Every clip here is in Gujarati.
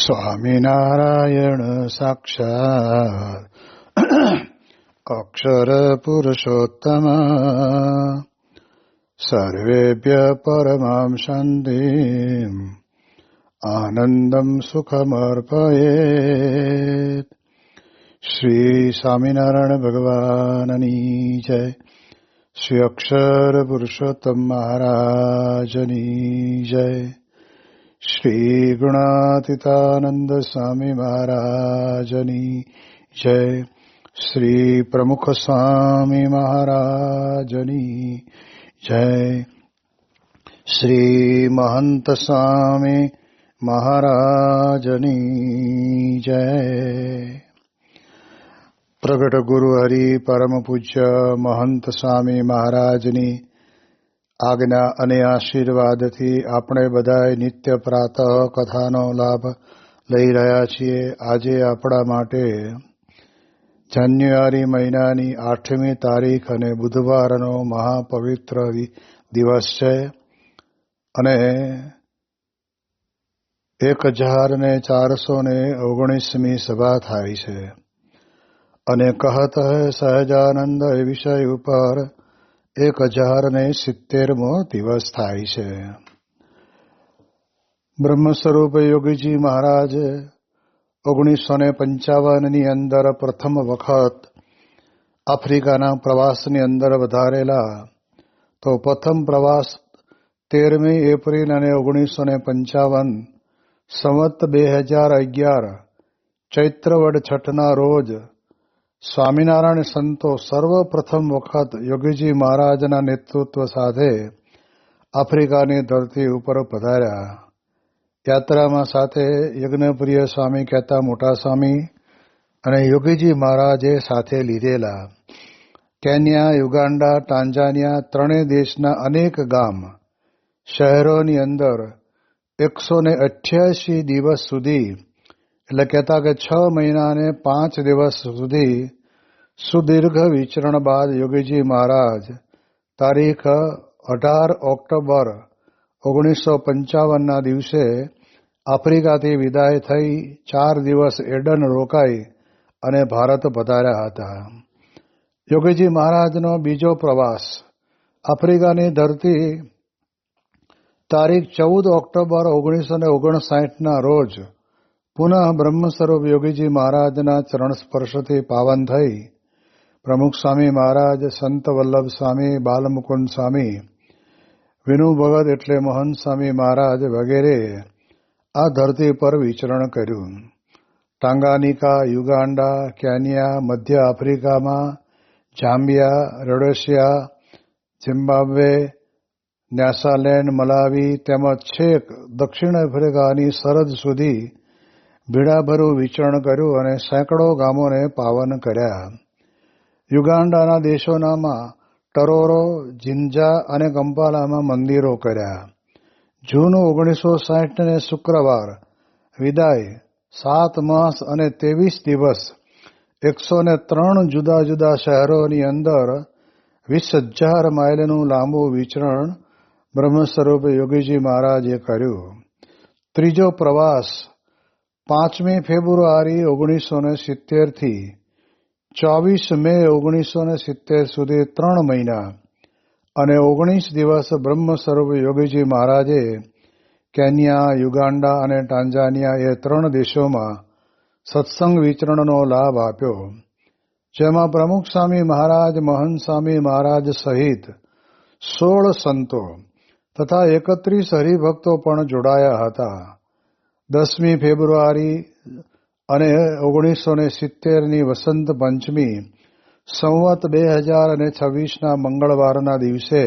સ્વામિનારાયણ સાક્ષાત અક્ષર પુરુષોત્તમ સર્વેભ્ય પરમાં શાંતિમ આનંદમ સુખમર્પયેત. શ્રી સ્વામિનારાયણ ભગવાનની જય. શ્રી અક્ષર પુરુષોત્તમ મહારાજની જય. શ્રી ગુણાતીતાનંદ સ્વામી મહારાજની જય. શ્રી પ્રમુખ સ્વામી મહારાજની જય. શ્રી મહંત સ્વામી મહારાજની જય. પ્રગટ ગુરુ હરિ પરમ પૂજ્ય મહંત સ્વામી મહારાજની આજ્ઞા અને આશીર્વાદથી આપણે બધા નિત્ય પ્રાતઃ કથાનો લાભ લઈ રહ્યા છીએ. આજે આપણા માટે જાન્યુઆરી મહિનાની 8મી તારીખ અને બુધવારનો મહાપવિત્ર દિવસ છે અને 1419મી સભા થાય છે અને કહત સહજાનંદ એ વિષય ઉપર 1070મો દિવસ થાય છે. બ્રહ્મ સ્વરૂપ યોગીજી મહારાજ 1955ની અંદર પ્રથમ વખત આફ્રિકાના પ્રવાસની અંદર વધારેલા. તો પ્રથમ પ્રવાસ 13મી એપ્રિલ અને 1955 સંવત 2011 ચૈત્રવડ છઠના રોજ સ્વામિનારાયણ સંતો સર્વપ્રથમ વખત યોગીજી મહારાજના નેતૃત્વ સાથે આફ્રિકાની ધરતી ઉપર પધાર્યા. યાત્રામાં સાથે યજ્ઞપ્રિય સ્વામી કહેતા મોટા સ્વામી અને યોગીજી મહારાજે સાથે લીધેલા. કેન્યા, યુગાન્ડા, ટાંઝાનિયા ત્રણેય દેશના અનેક ગામ શહેરોની અંદર 188 દિવસ સુધી, એટલે કહેતા કે 6 મહિના અને 5 દિવસ સુધી સુદીર્ઘ વિચરણ બાદ યોગીજી મહારાજ તારીખ 18 ઓક્ટોબર 1955ના દિવસે આફ્રિકાથી વિદાય થઈ 4 દિવસ એડન રોકાઈ અને ભારત પધાર્યા હતા. યોગીજી મહારાજનો બીજો પ્રવાસ આફ્રિકાની ધરતી તારીખ 14 ઓક્ટોબર 1959ના રોજ પુનઃ બ્રહ્મ સ્વરૂપ યોગીજી મહારાજના ચરણ સ્પર્શથી પાવન થઈ પ્રમુખ સ્વામી મહારાજ, સંત વલ્લભ સ્વામી, બાલમુકુંદ સ્વામી, વિનુ ભગત એટલે મહંત સ્વામી મહારાજ વગેરે આ ધરતી પર વિચરણ કર્યું. ટાંગાનિકા, યુગાન્ડા, કેન્યા, મધ્ય આફ્રિકામાં ઝામ્બિયા, રોડેશિયા, ઝિમ્બાબ્વે, ન્યાસાલેન્ડ, મલાવી તેમજ છેક દક્ષિણ આફ્રિકાની સરહદ સુધી ભીડાભરું વિચરણ કર્યું અને સેંકડો ગામોને પાવન કર્યા. યુગાન્ડાના દેશોનામાં ટરોરો, જિન્જા અને કંપાલામાં મંદિરો કર્યા. જૂન 1960ને શુક્રવાર વિદાય 7 માસ અને 23 દિવસ 103 જુદા જુદા શહેરોની અંદર 20,000 માઇલનું લાંબુ વિચરણ બ્રહ્મ સ્વરૂપ યોગીજી મહારાજે કર્યું. ત્રીજો પ્રવાસ 5મી ફેબ્રુઆરી 1970 થી 24 મે 1970 સુધી 3 મહિના અને 19 દિવસ બ્રહ્મ સ્વરૂપ યોગીજી મહારાજે કેન્યા, યુગાન્ડા અને ટાંઝાનિયા એ 3 દેશોમાં સત્સંગ વિચરણનો લાભ આપ્યો. જેમાં પ્રમુખ સ્વામી મહારાજ, મહંત સ્વામી મહારાજ સહિત 16 સંતો તથા 31 હરિભક્તો પણ જોડાયા હતા. 10મી ફેબ્રુઆરી અને 1970ની વસંત પંચમી સંવત 2026ના મંગળવારના દિવસે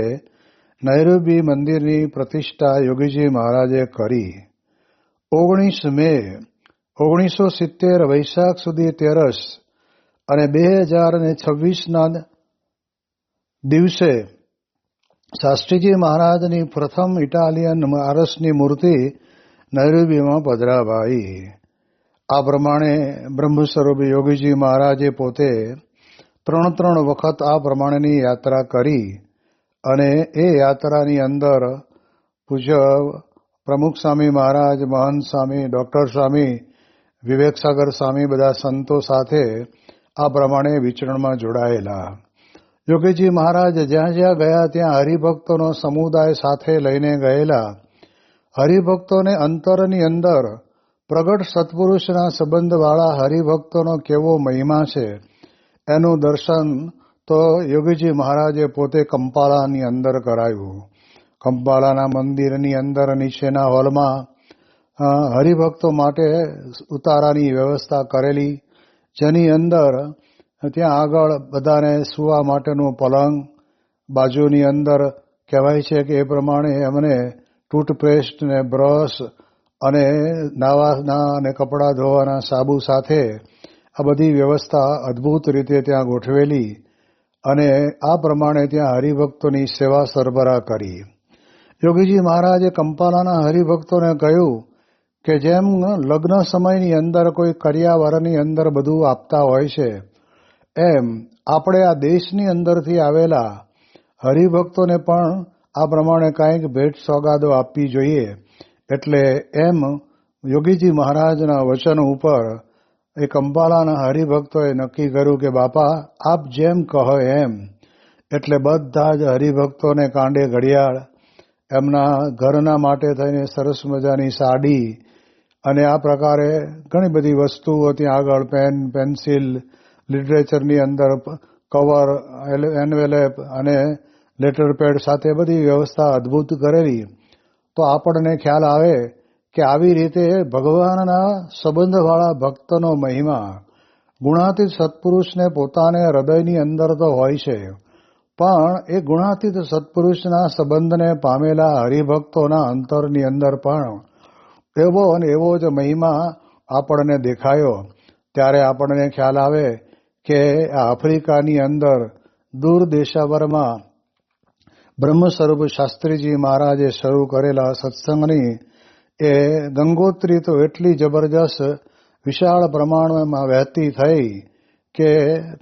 નૈરોબી મંદિરની પ્રતિષ્ઠા યોગીજી મહારાજે કરી. 19 મે 1970 વૈશાખ સુધી તેરસ અને 2026ના દિવસે શાસ્ત્રીજી મહારાજની પ્રથમ ઇટાલિયન આરસની મૂર્તિ નૈરોબીમાં પધરાવાઈ. આ પ્રમાણે બ્રહ્મ સ્વરૂપ યોગીજી મહારાજે પોતે 3 વખત આ પ્રમાણેની યાત્રા કરી અને એ યાત્રાની અંદર પૂજ્ય પ્રમુખ સ્વામી મહારાજ, મહંત સ્વામી, ડોક્ટર સ્વામી, વિવેકસાગર સ્વામી બધા સંતો સાથે આ પ્રમાણે વિચરણમાં જોડાયેલા. યોગીજી મહારાજ જ્યાં જ્યાં ગયા ત્યાં હરિભક્તોનો સમુદાય સાથે લઈને ગયેલા. હરિભક્તોને અંતરની અંદર પ્રગટ સત્પુરુષના સંબંધવાળા હરિભક્તોનો કેવો મહિમા છે એનું દર્શન તો યોગીજી મહારાજે પોતે કંપાલાની અંદર કરાયું. કંપાલાના મંદિરની અંદર નીચેના હોલમાં હરિભક્તો માટે ઉતારાની વ્યવસ્થા કરેલી, જેની અંદર ત્યાં આગળ બધાને સૂવા માટેનું પલંગ, બાજુની અંદર કહેવાય છે કે એ પ્રમાણે એમને ટૂથપેસ્ટ ને બ્રશ અને નાવાના અને કપડાં ધોવાના સાબુ સાથે આ બધી વ્યવસ્થા અદ્ભુત રીતે ત્યાં ગોઠવેલી અને આ પ્રમાણે ત્યાં હરિભક્તોની સેવા સરબરાહ કરી. યોગીજી મહારાજે કંપાલાના હરિભક્તોને કહ્યું કે જેમ લગ્ન સમયની અંદર કોઈ કરિયાવરની અંદર બધું આપતા હોય છે, એમ આપણે આ દેશની અંદરથી આવેલા હરિભક્તોને પણ આ પ્રમાણે કાંઈક ભેટ સોગાદો આપવી જોઈએ. એટલે એમ યોગીજી મહારાજના વચન ઉપર એ કંપાલાના હરિભક્તોએ નક્કી કર્યું કે બાપા આપ જેમ કહો એમ. એટલે બધા જ હરિભક્તોને કાંડે ઘડિયાળ, એમના ઘરના માટે થઈને સરસ મજાની સાડી અને આ પ્રકારે ઘણી બધી વસ્તુઓ ત્યાં આગળ પેન, પેન્સિલ, લિટરેચરની અંદર કવર, એન્વેલેપ અને લેટર પેડ સાથે બધી વ્યવસ્થા અદ્ભુત કરેલી. તો આપણને ખ્યાલ આવે કે આવી રીતે ભગવાનના સંબંધવાળા ભક્તનો મહિમા, ગુણાતીત સત્પુરુષને પોતાને હૃદયની અંદર તો હોય છે, પણ એ ગુણાતીત સત્પુરુષના સંબંધને પામેલા હરિભક્તોના અંતરની અંદર પણ એવો અને એવો જ મહિમા આપણને દેખાયો. ત્યારે આપણને ખ્યાલ આવે કે આ આફ્રિકાની અંદર દૂર દેશાવરમાં બ્રહ્મસ્વરૂપ શાસ્ત્રીજી મહારાજે શરૂ કરેલા સત્સંગની એ ગંગોત્રી તો એટલી જબરજસ્ત વિશાળ પ્રમાણમાં વહેતી થઈ કે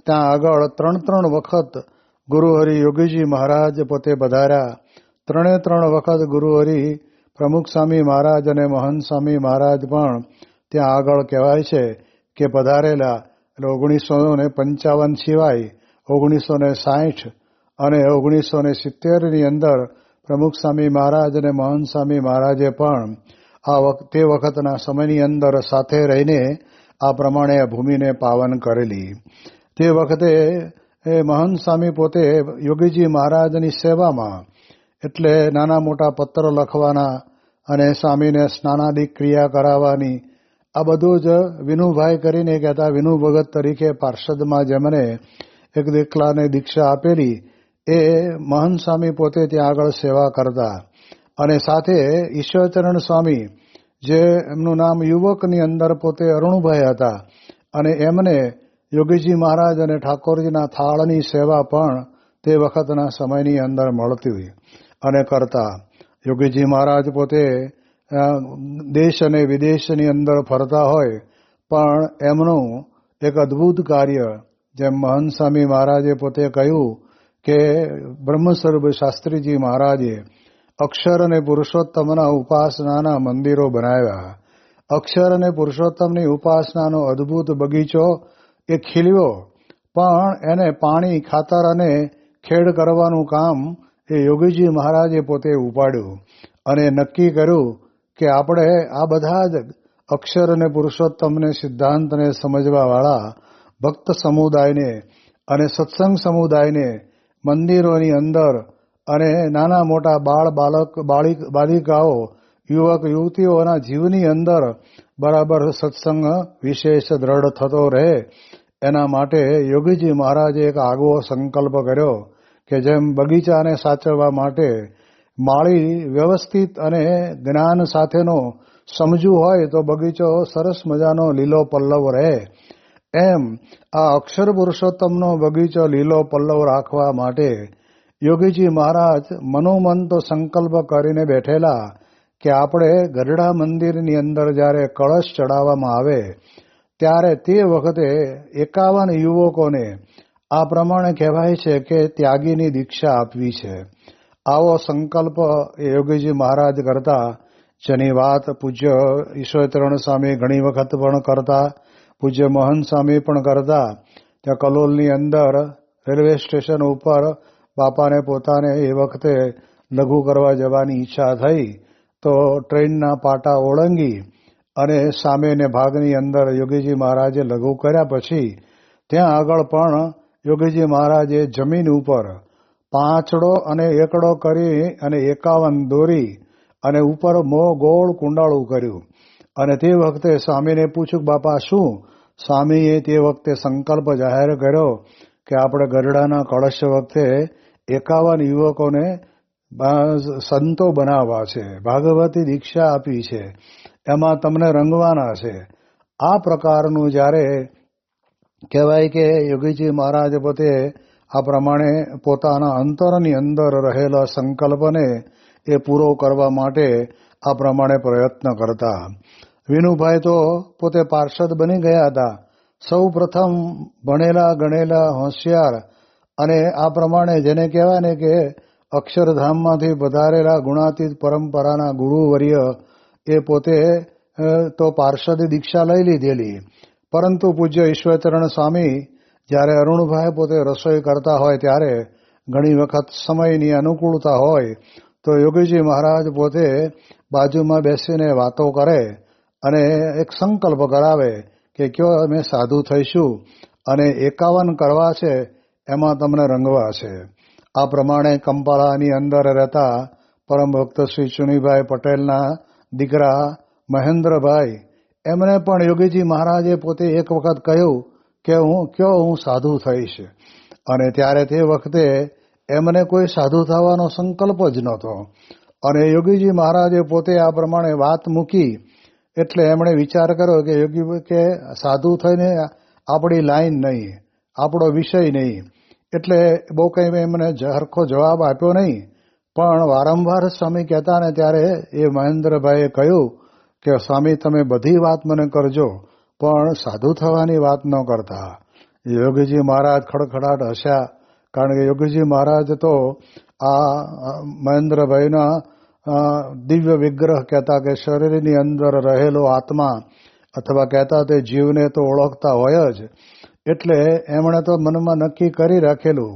ત્યાં આગળ 3 વખત ગુરુહરિ યોગીજી મહારાજ પોતે પધાર્યા. 3 વખત ગુરુહરિ પ્રમુખ સ્વામી મહારાજ અને મહંત સ્વામી મહારાજ પણ ત્યાં આગળ કહેવાય છે કે પધારેલા. એટલે 1955 સિવાય 1960 અને 1970ની અંદર પ્રમુખ સ્વામી મહારાજ અને મહંત સ્વામી મહારાજે પણ તે વખતના સમયની અંદર સાથે રહીને આ પ્રમાણે આ ભૂમિને પાવન કરેલી. તે વખતે એ મહંત સ્વામી પોતે યોગીજી મહારાજની સેવામાં, એટલે નાના મોટા પત્ર લખવાના અને સ્વામીને સ્નાનાદિક ક્રિયા કરાવવાની, આ બધું જ વિનુભાઈ કરીને કહેતા. વિનુ ભગત તરીકે પાર્ષદમાં જેમને એક દીકલાને દીક્ષા આપેલી એ મહંત સ્વામી પોતે ત્યાં આગળ સેવા કરતા. અને સાથે ઈશ્વરચરણ સ્વામી, જે એમનું નામ યુવકની અંદર પોતે અરુણભાઈ હતા, અને એમને યોગીજી મહારાજ અને ઠાકોરજીના થાળની સેવા પણ તે વખતના સમયની અંદર મળતી અને કરતા. યોગીજી મહારાજ પોતે દેશ અને વિદેશની અંદર ફરતા હોય, પણ એમનું એક અદ્ભુત કાર્ય, જેમ મહંત સ્વામી મહારાજે પોતે કહ્યું કે બ્રહ્મસ્વરૂપ શાસ્ત્રીજી મહારાજે અક્ષર અને પુરુષોત્તમના ઉપાસનાના મંદિરો બનાવ્યા. અક્ષર અને પુરુષોત્તમની ઉપાસનાનો અદ્ભુત બગીચો એ ખીલ્યો, પણ એને પાણી, ખાતર અને ખેડ કરવાનું કામ એ યોગીજી મહારાજે પોતે ઉપાડ્યું અને નક્કી કર્યું કે આપણે આ બધા જ અક્ષર અને પુરુષોત્તમને સિદ્ધાંતને સમજવાવાળા ભક્ત સમુદાયને અને સત્સંગ સમુદાયને મંદિરોની અંદર અને નાના મોટા બાલિકાઓ, યુવક યુવતીઓના જીવની અંદર બરાબર સત્સંગ વિશેષ દ્રઢ થતો રહે, એના માટે યોગીજી મહારાજે એક આગવો સંકલ્પ કર્યો કે જેમ બગીચાને સાચવવા માટે માળી વ્યવસ્થિત અને જ્ઞાન સાથેનો સમજુ હોય તો બગીચો સરસ મજાનો લીલો પલ્લવ રહે, એમ આ અક્ષર પુરુષોત્તમનો બગીચો લીલો પલ્લવ રાખવા માટે યોગીજી મહારાજ મનોમન તો સંકલ્પ કરીને બેઠેલા કે આપણે ગઢડા મંદિરની અંદર જ્યારે કળશ ચડાવવામાં આવે ત્યારે તે વખતે 51 યુવકોને આ પ્રમાણે કહેવાય છે કે ત્યાગીની દીક્ષા આપવી છે. આવો સંકલ્પ યોગીજી મહારાજ કરતા, જેની વાત પૂજ્ય ઈશ્વરચરણ સ્વામી ઘણી વખત પણ કરતા, પૂજ્ય મહંત સ્વામી પણ કરતા. ત્યાં કલોલની અંદર રેલવે સ્ટેશન ઉપર બાપાને પોતાને એ વખતે લઘુ કરવા જવાની ઈચ્છા થઈ તો ટ્રેનના પાટા ઓળંગી અને સામેને ભાગની અંદર યોગીજી મહારાજે લઘુ કર્યા. પછી ત્યાં આગળ પણ યોગીજી મહારાજે જમીન ઉપર પાંચડો અને એકડો કરી અને 51 દોરી અને ઉપર ગોળ કુંડાળું કર્યું. અને તે વખતે સ્વામીને પૂછ્યું, બાપા શું? સ્વામીએ તે વખતે સંકલ્પ જાહેર કર્યો કે આપણે ગરડાના કળશ વખતે 51 યુવકોને સંતો બનાવવા છે, ભાગવતી દીક્ષા આપી છે, એમાં તમને રંગવાના છે. આ પ્રકારનું જ્યારે કહેવાય કે યોગીજી મહારાજ પોતે આ પ્રમાણે પોતાના અંતરની અંદર રહેલા સંકલ્પને એ પૂરો કરવા માટે આ પ્રમાણે પ્રયત્ન કરતા. વિનુભાઈ તો પોતે પાર્ષદ બની ગયા હતા. સૌ પ્રથમ ભણેલા ગણેલા હોશિયાર અને આ પ્રમાણે જેને કહેવાય ને કે અક્ષરધામમાંથી પધારેલા ગુણાતીત પરંપરાના ગુરુવર્ય એ પોતે તો પાર્ષદ દીક્ષા લઈ લીધેલી. પરંતુ પૂજ્ય ઈશ્વરચરણ સ્વામી જ્યારે અરુણભાઈ પોતે રસોઈ કરતા હોય ત્યારે ઘણી વખત સમયની અનુકૂળતા હોય તો યોગીજી મહારાજ પોતે બાજુમાં બેસીને વાતો કરે અને એક સંકલ્પ કરાવે કે કયો અમે સાધુ થઈશું અને 51 કરવા છે, એમાં તમને રંગવા છે. આ પ્રમાણે કંપાળાની અંદર રહેતા પરમ ભક્ત શ્રી ચુનીભાઈ પટેલના દીકરા મહેન્દ્રભાઈ, એમને પણ યોગીજી મહારાજે પોતે એક વખત કહ્યું કે હું સાધુ થઈશ. અને ત્યારે તે વખતે એમને કોઈ સાધુ થવાનો સંકલ્પ જ નહોતો. અને યોગીજી મહારાજે પોતે આ પ્રમાણે વાત મૂકી એટલે એમણે વિચાર કર્યો કે યોગી કે સાધુ થઈને આપણી લાઈન નહીં, આપણો વિષય નહીં. એટલે બહુ કંઈ એમને હરખો જવાબ આપ્યો નહીં. પણ વારંવાર સ્વામી કહેતા ને ત્યારે એ મહેન્દ્રભાઈએ કહ્યું કે સ્વામી તમે બધી વાત મને કરજો પણ સાધુ થવાની વાત ન કરતા. યોગીજી મહારાજ ખડખડાટ હસ્યા. કારણ કે યોગીજી મહારાજ તો આ મહેન્દ્રભાઈના દિવ્ય વિગ્રહ કહેતા કે શરીરની અંદર રહેલો આત્મા અથવા કહેતા તે જીવને તો ઓળખતા હોય જ. એટલે એમણે તો મનમાં નક્કી કરી રાખેલું.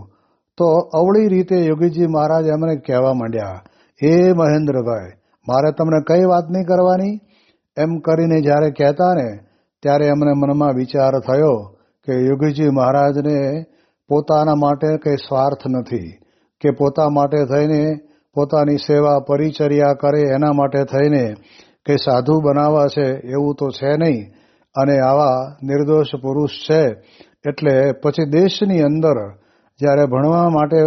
તો અવળી રીતે યોગીજી મહારાજ એમને કહેવા માંડ્યા, હે મહેન્દ્રભાઈ, મારે તમને કઈ વાત નહીં કરવાની? એમ કરીને જ્યારે કહેતા ને ત્યારે એમને મનમાં વિચાર થયો કે યોગીજી મહારાજને પોતાના માટે કંઈ સ્વાર્થ નથી કે પોતા માટે થઈને પોતાની સેવા પરિચર્યા કરે એના માટે થઈને કંઈ સાધુ બનાવવા છે એવું તો છે નહીં. અને આવા નિર્દોષ પુરુષ છે. એટલે પછી દેશની અંદર જ્યારે ભણવા માટે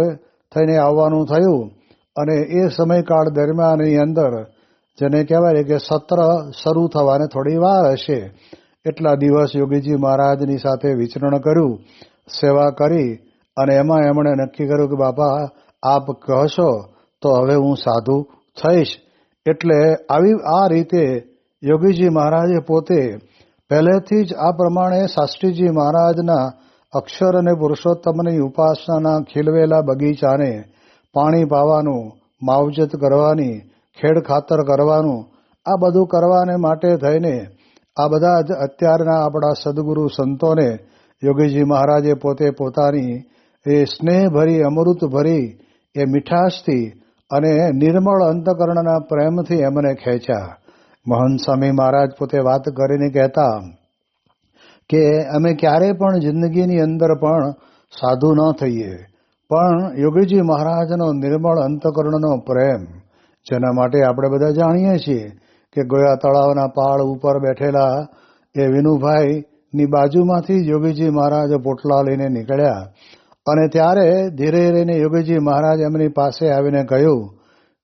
થઈને આવવાનું થયું અને એ સમયકાળ દરમિયાનની અંદર જેને કહેવાય કે સત્ર શરૂ થવાને થોડી વાર હશે એટલા દિવસ યોગીજી મહારાજની સાથે વિચરણ કર્યું, સેવા કરી અને એમાં એમણે નક્કી કર્યું કે બાપા આપ કહેશો તો હવે હું સાધુ થઈશ. એટલે આ રીતે યોગીજી મહારાજે પોતે પહેલેથી જ આ પ્રમાણે શાસ્ત્રીજી મહારાજના અક્ષર અને પુરુષોત્તમની ઉપાસનાના ખીલવેલા બગીચાને પાણી પાવાનું, માવજત કરવાની, ખેડ ખાતર કરવાનું, આ બધું કરવાને માટે થઈને આ બધા જ અત્યારના આપણા સદગુરુ સંતોને યોગીજી મહારાજે પોતે પોતાની એ સ્નેહભરી અમૃતભરી એ મીઠાશથી અને નિર્મળ અંતકરણના પ્રેમથી એમને ખેંચ્યા. મહંત સ્વામી મહારાજ પોતે વાત કરીને કહેતા કે અમે ક્યારેય પણ જિંદગીની અંદર પણ સાધુ ન થઈએ, પણ યોગીજી મહારાજનો નિર્મળ અંતકરણનો પ્રેમ, જેના માટે આપણે બધા જાણીએ છીએ કે ગોયા તળાવના પાળ ઉપર બેઠેલા એ વિનુભાઈની બાજુમાંથી યોગીજી મહારાજ પોટલા લઈને નીકળ્યા. અને ત્યારે ધીરે ધીરે યોગીજી મહારાજ એમની પાસે આવીને કહ્યું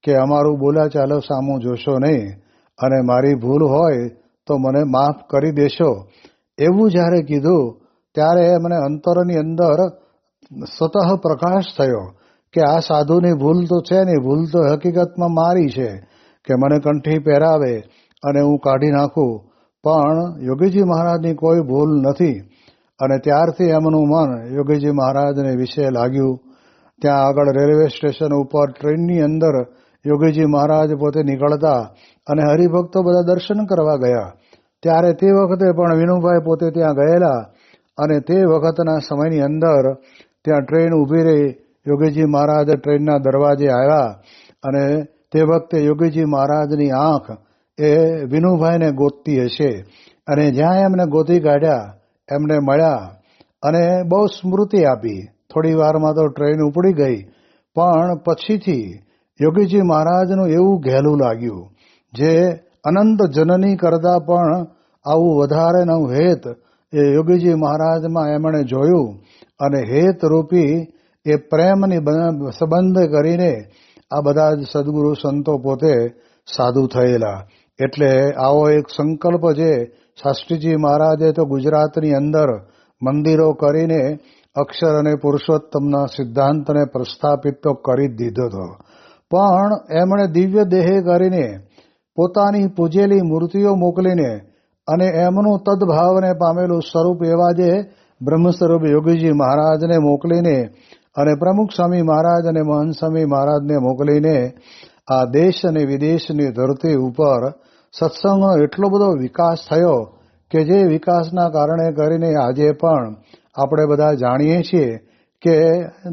કે અમારું બોલાચાલો સામું જોશો નહીં અને મારી ભૂલ હોય તો મને માફ કરી દેશો. એવું જ્યારે કીધું ત્યારે મને અંતરની અંદર સતહ પ્રકાશ થયો કે આ સાધુની ભૂલ તો છે નહીં, ભૂલ તો હકીકતમાં મારી છે કે મને કંઠી પહેરાવે અને હું કાઢી નાખું, પણ યોગીજી મહારાજની કોઈ ભૂલ નથી. અને ત્યારથી એમનું મન યોગીજી મહારાજને વિશે લાગ્યું. ત્યાં આગળ રેલવે સ્ટેશન ઉપર ટ્રેનની અંદર યોગીજી મહારાજ પોતે નીકળતા અને હરિભક્તો બધા દર્શન કરવા ગયા. ત્યારે તે વખતે પણ વિનુભાઈ પોતે ત્યાં ગયેલા અને તે વખતના સમયની અંદર ત્યાં ટ્રેન ઊભી રહી. યોગીજી મહારાજ ટ્રેનના દરવાજે આવ્યા અને તે વખતે યોગીજી મહારાજની આંખ એ વિનુભાઈને ગોતતી હશે અને જ્યાં એમને ગોતી કાઢ્યા એમને મળ્યા અને બહુ સ્મૃતિ આપી. થોડી વારમાં તો ટ્રેન ઉપડી ગઈ, પણ પછીથી યોગીજી મહારાજનું એવું ઘેલું લાગ્યું જે અનંત જનની કરતાં પણ આવું વધારેનું હેત એ યોગીજી મહારાજમાં એમણે જોયું અને હેતરૂપી એ પ્રેમની સંબંધ કરીને આ બધા જ સદગુરુ સંતો પોતે સાધુ થયેલા. એટલે આવો એક સંકલ્પ જે શાસ્ત્રીજી મહારાજે તો ગુજરાતની અંદર મંદિરો કરીને અક્ષર અને પુરુષોત્તમના સિદ્ધાંતને પ્રસ્થાપિત તો કરી જ દીધો હતો, પણ એમણે દિવ્ય દેહે કરીને પોતાની પૂજેલી મૂર્તિઓ મોકલીને અને એમનું તદભાવને પામેલું સ્વરૂપ એવા જે બ્રહ્મ સ્વરૂપ યોગીજી મહારાજને મોકલીને અને પ્રમુખ સ્વામી મહારાજ અને મહંત સ્વામી મહારાજને મોકલીને આ દેશ અને વિદેશની ધરતી ઉપર સત્સંગનો એટલો બધો વિકાસ થયો કે જે વિકાસના કારણે કરીને આજે પણ આપણે બધા જાણીએ છીએ કે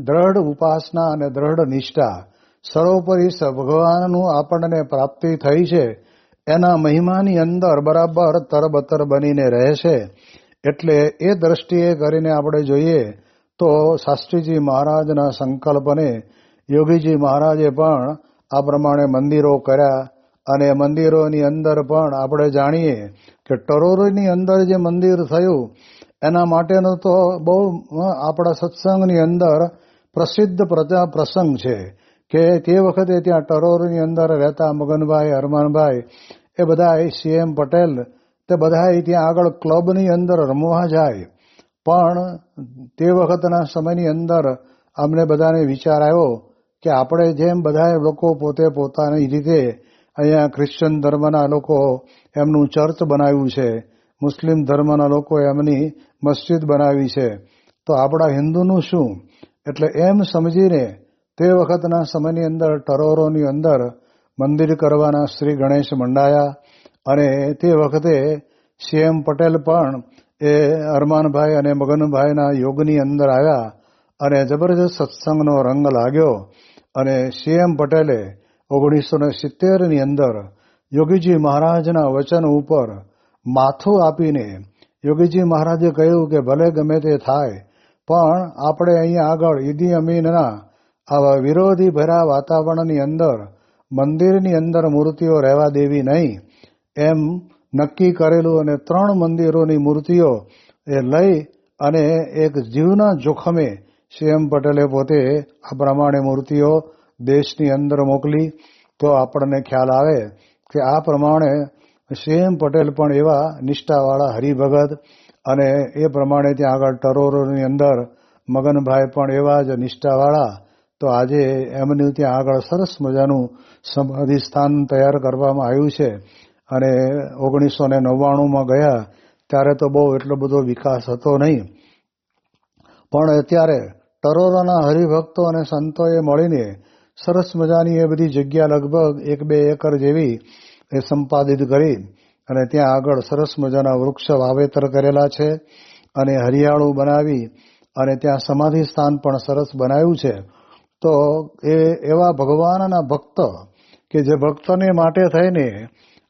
દ્રઢ ઉપાસના અને દ્રઢ નિષ્ઠા સર્વોપરી ભગવાનનું આપણને પ્રાપ્તિ થઈ છે એના મહિમાની અંદર બરાબર તરબતર બનીને રહે છે. એટલે એ દ્રષ્ટિએ કરીને આપણે જોઈએ તો શાસ્ત્રીજી મહારાજના સંકલ્પને યોગીજી મહારાજે પણ આ પ્રમાણે મંદિરો કર્યા અને મંદિરોની અંદર પણ આપણે જાણીએ કે ટરોરીની અંદર જે મંદિર થયું એના માટેનો તો બહુ આપણા સત્સંગની અંદર પ્રસિદ્ધ પ્રસંગ છે કે તે વખતે ત્યાં ટરોરીની અંદર રહેતા મગનભાઈ, હરમાનભાઈ એ બધા CM પટેલ તે બધા ત્યાં આગળ ક્લબની અંદર રમવા જાય. પણ તે વખતના સમયની અંદર અમને બધાને વિચાર આવ્યો કે આપણે જેમ બધા લોકો પોતે પોતાની રીતે અહીંયા ક્રિશ્ચન ધર્મના લોકો એમનું ચર્ચ બનાવ્યું છે, મુસ્લિમ ધર્મના લોકો એમની મસ્જિદ બનાવી છે, તો આપણા હિન્દુનું શું? એટલે એમ સમજીને તે વખતના સમયની અંદર ટરોરોની અંદર મંદિર કરવાના શ્રી ગણેશ મંડાયા અને તે વખતે CM પટેલ પણ એ અરમાનભાઈ અને મગનભાઈના યોગની અંદર આવ્યા અને જબરજસ્ત સત્સંગનો રંગ લાગ્યો. અને CM પટેલે 1970ની અંદર યોગીજી મહારાજના વચન ઉપર માથું આપીને યોગીજી મહારાજે કહ્યું કે ભલે ગમે તે થાય, પણ આપણે અહીંયા આગળ ઈદી અમીનના આવા વિરોધી ભર્યા વાતાવરણની અંદર મંદિરની અંદર મૂર્તિઓ રહેવા દેવી નહીં એમ નક્કી કરેલું અને 3 મંદિરોની મૂર્તિઓ એ લઈ અને એક જીવના જોખમે CM પટેલે પોતે આ પ્રમાણે મૂર્તિઓ દેશની અંદર મોકલી. તો આપણને ખ્યાલ આવે કે આ પ્રમાણે CM પટેલ પણ એવા નિષ્ઠાવાળા હરિભગત અને એ પ્રમાણે ત્યાં આગળ ટરોરોની અંદર મગનભાઈ પણ એવા જ નિષ્ઠાવાળા. તો આજે એમનું ત્યાં આગળ સરસ મજાનું સમાધિ સ્થાન તૈયાર કરવામાં આવ્યું છે અને 1999માં ગયા ત્યારે તો બહુ એટલો બધો વિકાસ હતો નહીં, પણ અત્યારે ટરોરાના હરિભક્તો અને સંતોએ મળીને સરસ મજાની એ બધી જગ્યા લગભગ 1-2 એકર જેવી એ સંપાદિત કરી અને ત્યાં આગળ સરસ મજાના વૃક્ષ વાવેતર કરેલા છે અને હરિયાળું બનાવી અને ત્યાં સમાધિ સ્થાન પણ સરસ બનાવ્યું છે. તો એ એવા ભગવાનના ભક્ત કે જે ભક્તોને માટે થઈને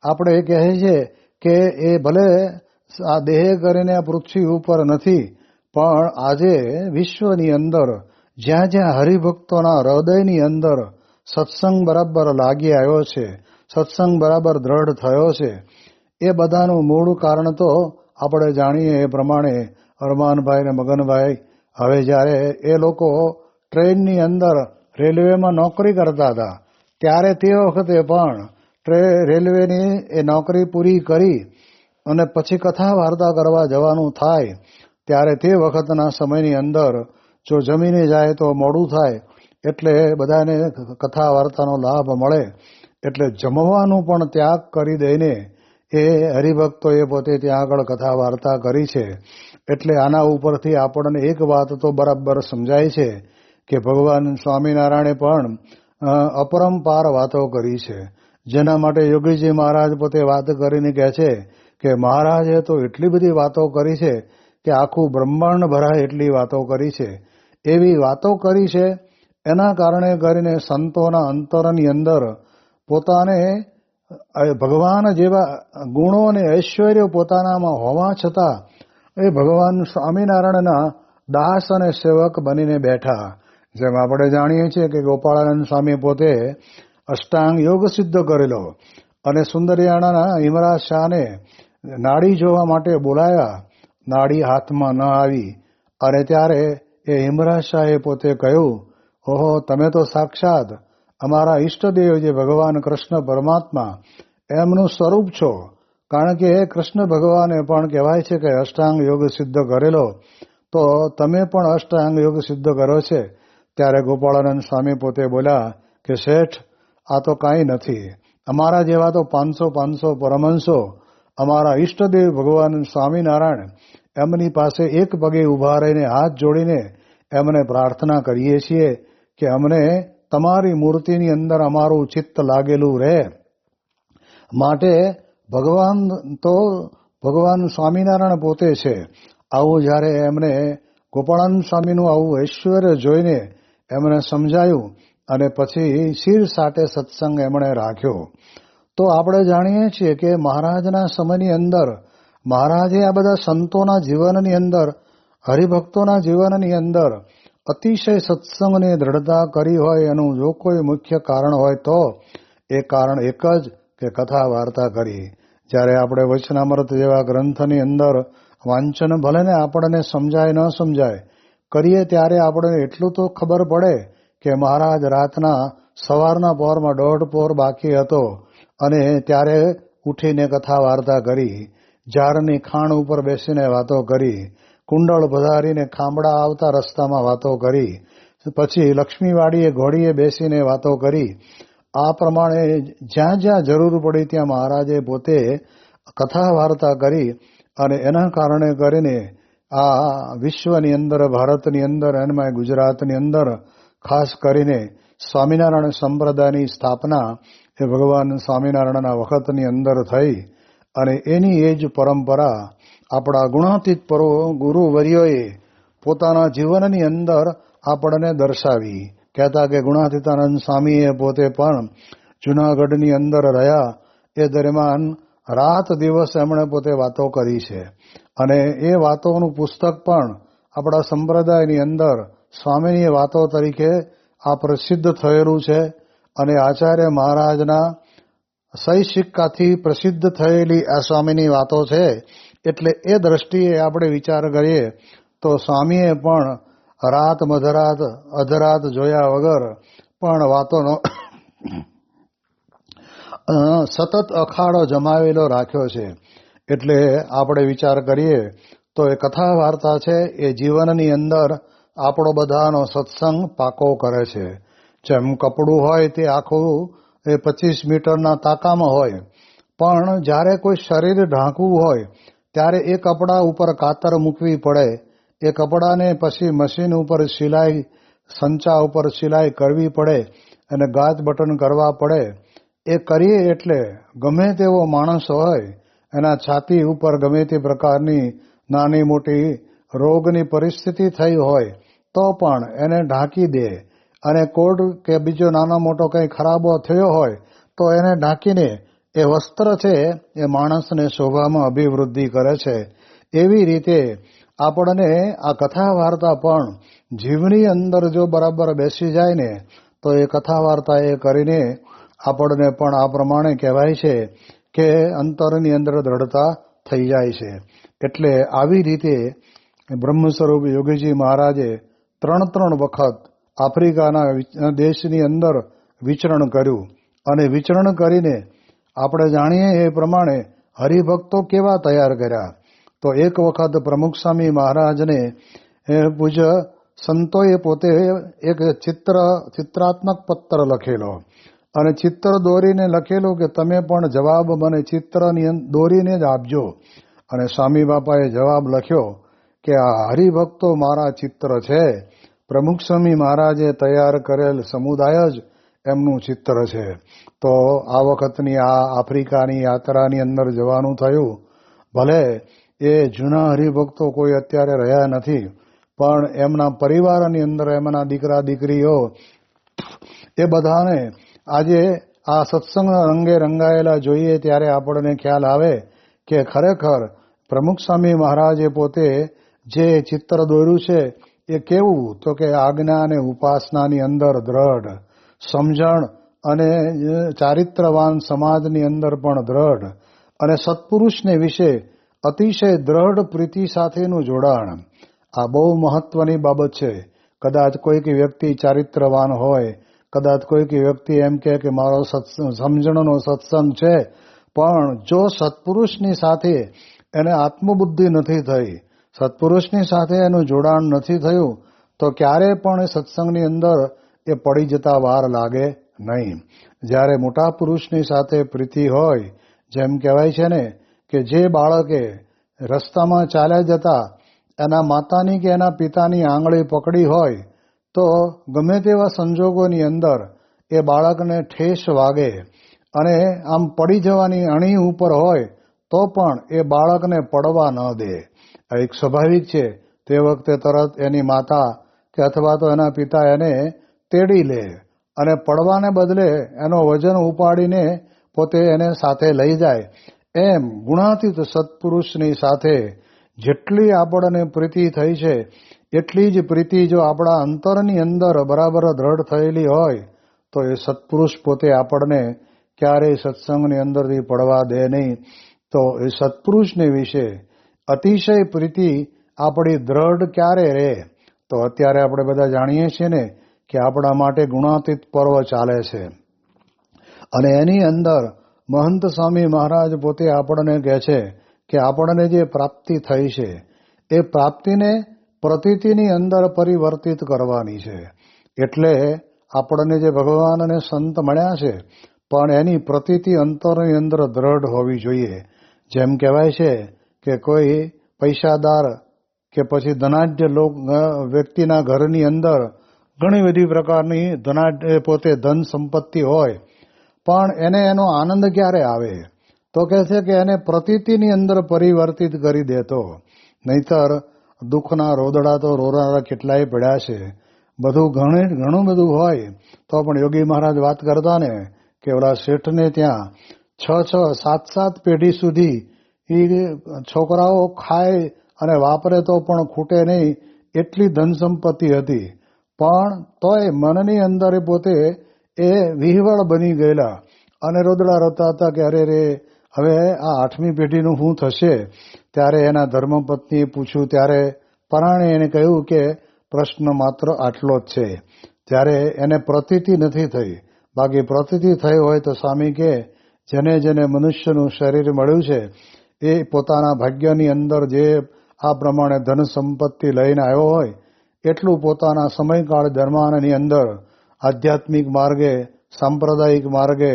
આપણે કહે છે કે એ ભલે આ દેહ કરીને આ પૃથ્વી ઉપર નથી, પણ આજે વિશ્વની અંદર જ્યાં જ્યાં હરિભક્તોના હૃદયની અંદર સત્સંગ બરાબર લાગી આવ્યો છે, સત્સંગ બરાબર દ્રઢ થયો છે, એ બધાનું મૂળ કારણ તો આપણે જાણીએ એ પ્રમાણે અરમાનભાઈ ને મગનભાઈ હવે જ્યારે એ લોકો ટ્રેનની અંદર રેલવેમાં નોકરી કરતા હતા ત્યારે તે વખતે પણ રેલવેની એ નોકરી પૂરી કરી અને પછી કથા વાર્તા કરવા જવાનું થાય ત્યારે તે વખતના સમયની અંદર જો જમીને જાય તો મોડું થાય, એટલે બધાને કથા વાર્તાનો લાભ મળે એટલે જમવાનું પણ ત્યાગ કરી દઈને એ હરિભક્તોએ પોતે ત્યાં આગળ કથા વાર્તા કરી છે. એટલે આના ઉપરથી આપણને એક વાત તો બરાબર સમજાય છે કે ભગવાન સ્વામિનારાયણે પણ અપરંપાર વાતો કરી છે, જેના માટે યોગીજી મહારાજ પોતે વાત કરીને કહે છે કે મહારાજે તો એટલી બધી વાતો કરી છે કે આખું બ્રહ્માંડ ભરાય એટલી વાતો કરી છે. એવી વાતો કરી છે, એના કારણે કરીને સંતોના અંતરની અંદર પોતાને ભગવાન જેવા ગુણો અને ઐશ્વર્ય પોતાનામાં હોવા છતાં એ ભગવાન સ્વામિનારાયણના દાસ અને સેવક બનીને બેઠા. જેમ આપણે જાણીએ છીએ કે ગોપાળાનંદ સ્વામી પોતે અષ્ટાંગ યોગ સિદ્ધ કરેલો અને સુંદરિયાણાના હિમરાજ શાહને નાડી જોવા માટે બોલાયા. નાડી હાથમાં ન આવી અને ત્યારે એ હિમરાજ શાહે પોતે કહ્યું, ઓહો, તમે તો સાક્ષાત અમારા ઈષ્ટદેવ જે ભગવાન કૃષ્ણ પરમાત્મા એમનું સ્વરૂપ છો. કારણ કે કૃષ્ણ ભગવાને પણ કહેવાય છે કે અષ્ટાંગ યોગ સિદ્ધ કરેલો, તો તમે પણ અષ્ટાંગ યોગ સિદ્ધ કરો છે. ત્યારે ગોપાળાનંદ સ્વામી પોતે બોલ્યા કે શેઠ, આ તો કાંઈ નથી. અમારા જેવા તો 500 પરમહંસો અમારા ઈષ્ટદેવ ભગવાન સ્વામિનારાયણ એમની પાસે એક પગે ઊભા રહીને હાથ જોડીને એમને પ્રાર્થના કરીએ છીએ કે અમને તમારી મૂર્તિની અંદર અમારું ચિત્ત લાગેલું રહે. માટે ભગવાન તો ભગવાન સ્વામિનારાયણ પોતે છે. આવું જ્યારે એમને ગોપાળાનંદ સ્વામીનું આવું ઐશ્વર્ય જોઈને એમને સમજાયું અને પછી શિર સાટે સત્સંગ એમણે રાખ્યો. તો આપણે જાણીએ છીએ કે મહારાજના સમયની અંદર મહારાજે આ બધા સંતોના જીવનની અંદર, હરિભક્તોના જીવનની અંદર અતિશય સત્સંગની દ્રઢતા કરી હોય એનું જો કોઈ મુખ્ય કારણ હોય તો એ કારણ એક જ કે કથા વાર્તા કરી. જ્યારે આપણે વચનામૃત જેવા ગ્રંથની અંદર વાંચન ભલે ને આપણને સમજાય ન સમજાય કરીએ ત્યારે આપણને એટલું તો ખબર પડે કે મહારાજ રાતના સવારના પહોરમાં 1.5 પહોર બાકી હતો અને ત્યારે ઉઠીને કથા વાર્તા કરી, ઝાડની ખાણ ઉપર બેસીને વાતો કરી, કુંડળ પધારીને ખાંભડા આવતા રસ્તામાં વાતો કરી, પછી લક્ષ્મીવાડીએ ઘોડીએ બેસીને વાતો કરી. આ પ્રમાણે જ્યાં જ્યાં જરૂર પડી ત્યાં મહારાજે પોતે કથા વાર્તા કરી અને એના કારણે કરીને આ વિશ્વની અંદર, ભારતની અંદર, એમાં ગુજરાતની અંદર ખાસ કરીને સ્વામિનારાયણ સંપ્રદાયની સ્થાપના એ ભગવાન સ્વામિનારાયણના વખતની અંદર થઈ અને એની એ જ પરંપરા આપણા ગુણાતીત ગુરુવર્યોએ પોતાના જીવનની અંદર આપણને દર્શાવી. કહેતા કે ગુણાતીતાનંદ સ્વામીએ પોતે પણ જૂનાગઢની અંદર રહ્યા એ દરમિયાન રાત દિવસ એમણે પોતે વાતો કરી છે અને એ વાતોનું પુસ્તક પણ આપણા સંપ્રદાયની અંદર સ્વામીની વાતો તરીકે આ પ્રસિદ્ધ થયેલું છે અને આચાર્ય મહારાજના સહી સિક્કાથી પ્રસિદ્ધ થયેલી આ સ્વામીની વાતો છે. એટલે એ દ્રષ્ટિએ આપણે વિચાર કરીએ તો સ્વામીએ પણ રાત મધરાત અધરાત જોયા વગર પણ વાતોનો સતત અખાડો જમાવેલો રાખ્યો છે. એટલે આપણે વિચાર કરીએ તો એ કથા વાર્તા છે એ જીવનની અંદર આપણો બધાનો સત્સંગ પાકો કરે છે. જેમ કપડું હોય તે આખું એ 25 મીટરના તાકામાં હોય, પણ જ્યારે કોઈ શરીર ઢાંકવું હોય ત્યારે એ કપડા ઉપર કાતર મૂકવી પડે. એ કપડાને પછી મશીન ઉપર સિલાઈ, સંચા ઉપર સિલાઈ કરવી પડે અને ગાજ બટન કરવા પડે. એ કરીએ એટલે ગમે તેવો માણસ હોય એના છાતી ઉપર ગમે તે પ્રકારની નાની મોટી રોગની પરિસ્થિતિ થઈ હોય તો પણ એને ઢાંકી દે અને કોડ કે બીજો નાનો મોટો કંઈ ખરાબો થયો હોય તો એને ઢાંકીને એ વસ્ત્ર છે એ માણસને શોભામાં અભિવૃદ્ધિ કરે છે. એવી રીતે આપણને આ કથા વાર્તા પણ જીવની અંદર જો બરાબર બેસી જાય ને તો એ કથા વાર્તા એ કરીને આપણને પણ આ પ્રમાણે કહેવાય છે કે અંતરની અંદર દ્રઢતા થઈ જાય છે. એટલે આવી રીતે બ્રહ્મ સ્વરૂપ યોગીજી મહારાજે 3 વખત આફ્રિકાના દેશની અંદર વિચરણ કર્યું અને વિચરણ કરીને આપણે જાણીએ એ પ્રમાણે હરિભક્તો કેવા તૈયાર કર્યા. તો એક વખત પ્રમુખ સ્વામી મહારાજને પૂજ્ય સંતોએ પોતે એક ચિત્રાત્મક પત્ર લખેલો અને ચિત્ર દોરીને લખેલું કે તમે પણ જવાબ મને ચિત્રની દોરીને જ આપજો. અને સ્વામી બાપાએ જવાબ લખ્યો કે આ હરિભક્તો મારા ચિત્ર છે. પ્રમુખ સ્વામી મહારાજે તૈયાર કરેલ સમુદાય જ એમનું ચિત્ર છે. તો આ વખતની આ આફ્રિકાની યાત્રાની અંદર જવાનું થયું. ભલે એ જૂના હરિભક્તો કોઈ અત્યારે રહ્યા નથી, પણ એમના પરિવારની અંદર એમના દીકરા દીકરીઓ એ બધાને આજે આ સત્સંગના રંગે રંગાયેલા જોઈએ ત્યારે આપણને ખ્યાલ આવે કે ખરેખર પ્રમુખ સ્વામી મહારાજે પોતે જે ચિત્ર દોર્યું છે એ કેવું, તો કે આજ્ઞા અને ઉપાસનાની અંદર દ્રઢ સમજણ અને ચારિત્રવાન સમાજની અંદર પણ દ્રઢ અને સત્પુરુષને વિશે અતિશય દ્રઢ પ્રીતિ સાથેનું જોડાણ. આ બહુ મહત્વની બાબત છે. કદાચ કોઈક વ્યક્તિ ચારિત્રવાન હોય, કદાચ કોઈક વ્યક્તિ એમ કે મારો સમજણનો સત્સંગ છે, પણ જો સત્પુરુષની સાથે એને આત્મબુદ્ધિ નથી થઈ, સત્પુરુષની સાથે એનું જોડાણ નથી થયું, તો ક્યારે પણ એ સત્સંગની અંદર એ પડી જતા વાર લાગે નહીં. જ્યારે મોટા પુરુષની સાથે પ્રીતિ હોય, જેમ કહેવાય છે ને કે જે બાળકે રસ્તામાં ચાલ્યા જતા એના માતાની કે એના પિતાની આંગળી પકડી હોય, તો ગમે તેવા સંજોગોની અંદર એ બાળકને ઠેસ વાગે અને આમ પડી જવાની અણી ઉપર હોય તો પણ એ બાળકને પડવા ન દે. આ એક સ્વાભાવિક છે. તે વખતે તરત એની માતા કે અથવા તો એના પિતા એને તેડી લે અને પડવાને બદલે એનો વજન ઉપાડીને પોતે એને સાથે લઈ જાય. એમ ગુણાતીત સત્પુરુષની સાથે જેટલી આપણને પ્રીતિ થઈ છે, એટલી જ પ્રીતિ જો આપણા અંતરની અંદર બરાબર દ્રઢ થયેલી હોય તો એ સત્પુરુષ પોતે આપણને ક્યારેય સત્સંગની અંદરથી પડવા દે નહીં. તો એ સત્પુરુષને વિશે અતિશય પ્રીતિ આપણી દ્રઢ ક્યારે રહે? તો અત્યારે આપણે બધા જાણીએ છીએ ને કે આપણા માટે ગુણાતીત પર્વ ચાલે છે અને એની અંદર મહંત સ્વામી મહારાજ પોતે આપણને કહે છે કે આપણને જે પ્રાપ્તિ થઈ છે એ પ્રાપ્તિને પ્રતીતિની અંદર પરિવર્તિત કરવાની છે. એટલે આપણને જે ભગવાન અને સંત મળ્યા છે, પણ એની પ્રતીતિ અંતરની અંદર દ્રઢ હોવી જોઈએ. જેમ કહેવાય છે કે કોઈ પૈસાદાર કે પછી ધનાઢ્ય વ્યક્તિના ઘરની અંદર ઘણી બધી પ્રકારની પોતે ધન સંપત્તિ હોય, પણ એને એનો આનંદ ક્યારે આવે? તો કહે છે કે એને પ્રતીતિની અંદર પરિવર્તિત કરી દેતો. નહીતર દુઃખના રોદડા તો રોનારા કેટલાય પડ્યા છે. બધું ઘણું બધું હોય તો પણ યોગી મહારાજ વાત કરતા ને કે ઓલા શેઠને ત્યાં 6-7 પેઢી સુધી એ છોકરાઓ ખાય અને વાપરે તો પણ ખૂટે નહીં એટલી ધન સંપત્તિ હતી, પણ તોય મનની અંદર પોતે એ વિહવળ બની ગયેલા અને રોદડા રોતા હતા કે અરે રે હવે આ 8મી પેઢીનું શું થશે? ત્યારે એના ધર્મપત્નીએ પૂછ્યું, ત્યારે પરાણે એને કહ્યું કે પ્રશ્ન માત્ર આટલો જ છે. ત્યારે એને પ્રતીતિ નથી થઈ. બાકી પ્રતીતિ થઈ હોય તો સ્વામી કે જેને જેને મનુષ્યનું શરીર મળ્યું છે એ પોતાના ભાગ્યની અંદર જે આ પ્રમાણે ધન સંપત્તિ લઈને આવ્યો હોય એટલું પોતાના સમયકાળ દરમિયાનની અંદર આધ્યાત્મિક માર્ગે, સાંપ્રદાયિક માર્ગે,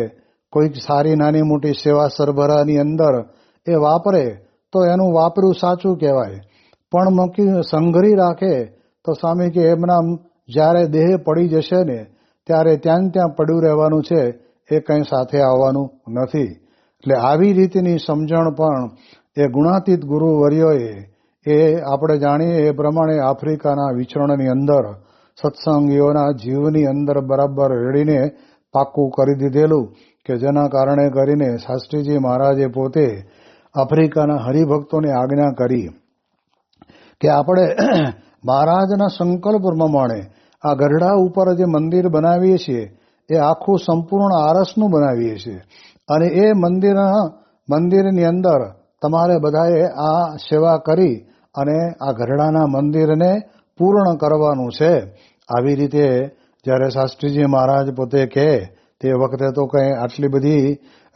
કોઈક સારી નાની મોટી સેવા સરભરાની અંદર એ વાપરે તો એનું વાપર્યું સાચું કહેવાય. પણ મૂકી સંઘરી રાખે તો સ્વામી કે એમના જ્યારે દેહ પડી જશે ને ત્યારે ત્યાં પડ્યું રહેવાનું છે, એ કંઈ સાથે આવવાનું નથી. એટલે આવી રીતની સમજણ પણ એ ગુણાતીત ગુરુવર્યોએ એ આપણે જાણીએ એ પ્રમાણે આફ્રિકાના વિચરણની અંદર સત્સંગીઓના જીવની અંદર બરાબર રેડીને પાક્કું કરી દીધેલું કે જેના કારણે કરીને શાસ્ત્રીજી મહારાજે પોતે આફ્રિકાના હરિભક્તોને આજ્ઞા કરી કે આપણે મહારાજના સંકલ્પ પ્રમાણે આ ગરડા ઉપર જે મંદિર બનાવીએ છીએ એ આખું સંપૂર્ણ આરસનું બનાવીએ છીએ અને એ મંદિરની અંદર તમારે બધાએ આ સેવા કરી અને આ ગરડાના મંદિરને પૂર્ણ કરવાનું છે. આવી રીતે જ્યારે શાસ્ત્રીજી મહારાજ પોતે કહે તે વખતે તો કંઈ આટલી બધી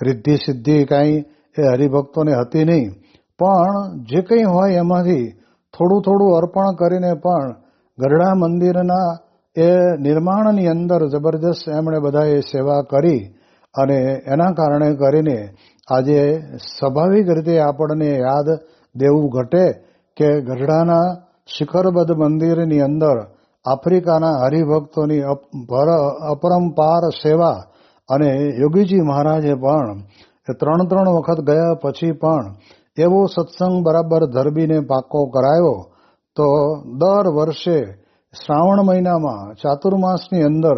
રિદ્ધિ સિદ્ધિ કાંઈ એ હરિભક્તોને હતી નહીં, પણ જે કંઈ હોય એમાંથી થોડું અર્પણ કરીને પણ ગરડા મંદિરના એ નિર્માણની અંદર જબરજસ્ત એમણે બધાએ સેવા કરી અને એના કારણે કરીને આજે સ્વાભાવિક રીતે આપણને યાદ દેવું ઘટે કે ગઢડાના શિખરબદ્ધ મંદિરની અંદર આફ્રિકાના હરિભક્તોની અપરંપાર સેવા અને યોગીજી મહારાજે પણ 3 વખત ગયા પછી પણ એવો સત્સંગ બરાબર ધરબીને પાકો કરાયો તો દર વર્ષે શ્રાવણ મહિનામાં ચાતુર્માસની અંદર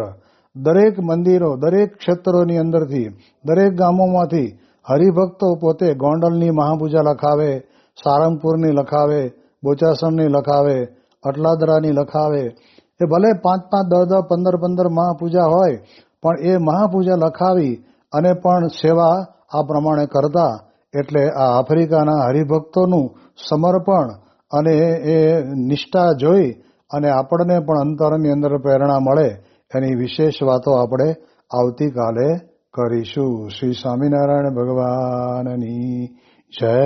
દરેક મંદિરો, દરેક ક્ષેત્રોની અંદરથી, દરેક ગામોમાંથી હરિભક્તો પોતે ગોંડલની મહાપૂજા લખાવે, સારંગપુરની લખાવે, બોચાસણની લખાવે, અટલાદરાની લખાવે. એ ભલે 5-5, 10-10, 15-15 મહાપૂજા હોય, પણ એ મહાપૂજા લખાવી અને પણ સેવા આ પ્રમાણે કરતા. એટલે આ આફ્રિકાના હરિભક્તોનું સમર્પણ અને એ નિષ્ઠા જોઈ અને આપણને પણ અંતરની અંદર પ્રેરણા મળે એની વિશેષ વાતો આપણે આવતીકાલે કરીશું. શ્રી સ્વામિનારાયણ ભગવાનની જય.